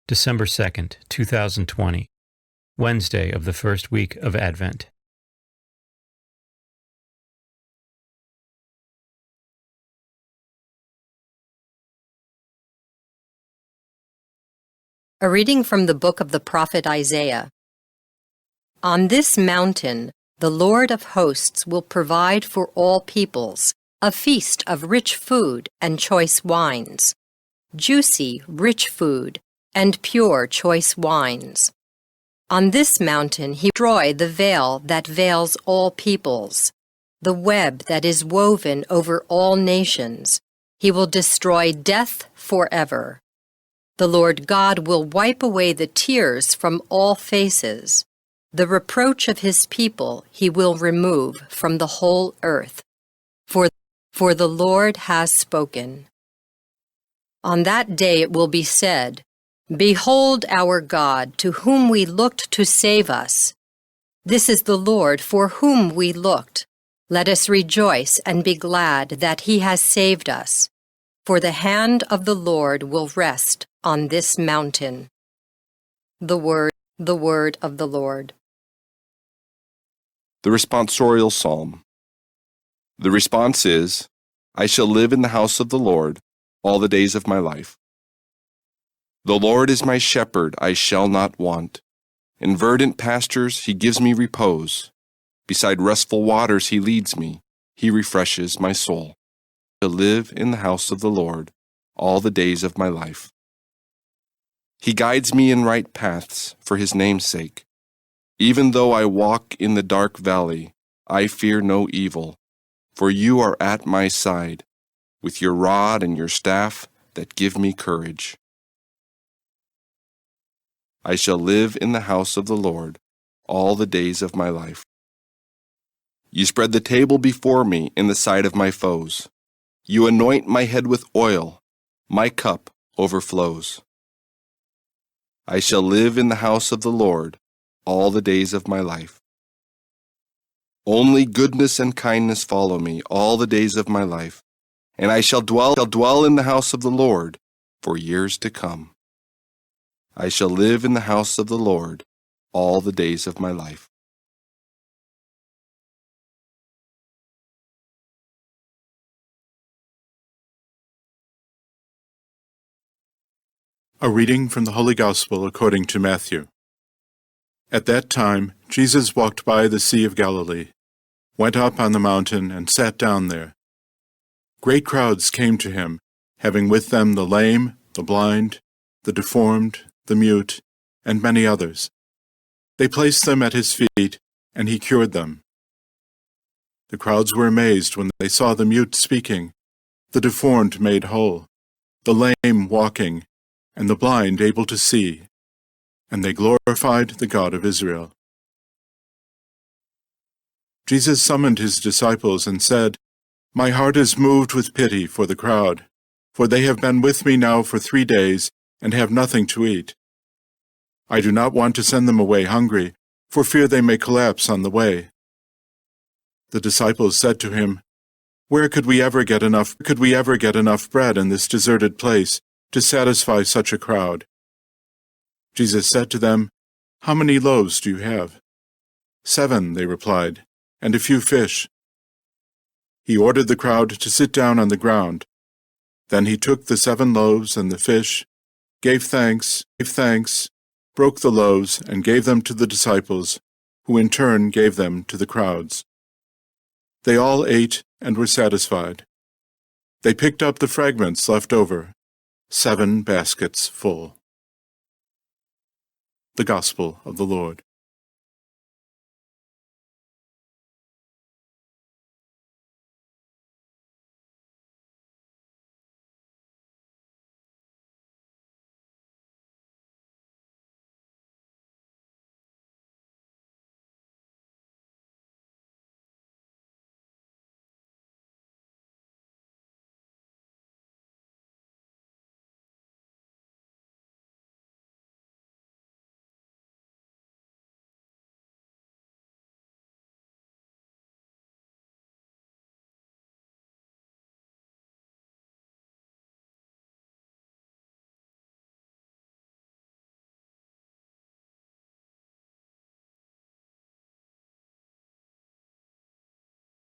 December 2nd, 2020, Wednesday of the first week of Advent. A reading from the book of the prophet Isaiah. On this mountain, the Lord of hosts will provide for all peoples a feast of rich food and choice wines, juicy, rich food and pure choice wines. On this mountain he will destroy the veil that veils all peoples, the web that is woven over all nations. He will destroy death forever. The Lord God will wipe away the tears from all faces. The reproach of his people he will remove from the whole earth. For the Lord has spoken. On that day it will be said, Behold our God, to whom we looked to save us. This is the Lord for whom we looked. Let us rejoice and be glad that he has saved us. For the hand of the Lord will rest on this mountain. The word of the Lord. The responsorial psalm. The response is, I shall live in the house of the Lord all the days of my life. The Lord is my shepherd, I shall not want. In verdant pastures he gives me repose. Beside restful waters he leads me. He refreshes my soul. I shall live in the house of the Lord all the days of my life. He guides me in right paths for his name's sake. Even though I walk in the dark valley, I fear no evil, for you are at my side, with your rod and your staff that give me courage. I shall live in the house of the Lord all the days of my life. You spread the table before me in the sight of my foes. You anoint my head with oil. My cup overflows. I shall live in the house of the Lord all the days of my life. Only goodness and kindness follow me all the days of my life, and I shall dwell in the house of the Lord for years to come. I shall live in the house of the Lord all the days of my life. A reading from the Holy Gospel according to Matthew. At that time, Jesus walked by the Sea of Galilee, went up on the mountain, and sat down there. Great crowds came to him, having with them the lame, the blind, the deformed, the mute, and many others. They placed them at his feet, and he cured them. The crowds were amazed when they saw the mute speaking, the deformed made whole, the lame walking, and the blind able to see, and they glorified the God of Israel. Jesus summoned his disciples and said, My heart is moved with pity for the crowd, for they have been with me now for 3 days and have nothing to eat. I do not want to send them away hungry, for fear they may collapse on the way. The disciples said to him, Where could we ever get enough bread in this deserted place to satisfy such a crowd? Jesus said to them, How many loaves do you have? 7, they replied, and a few fish. He ordered the crowd to sit down on the ground. Then he took the 7 loaves and the fish, gave thanks, broke the loaves, and gave them to the disciples, who in turn gave them to the crowds. They all ate and were satisfied. They picked up the fragments left over, 7 baskets full. The Gospel of the Lord.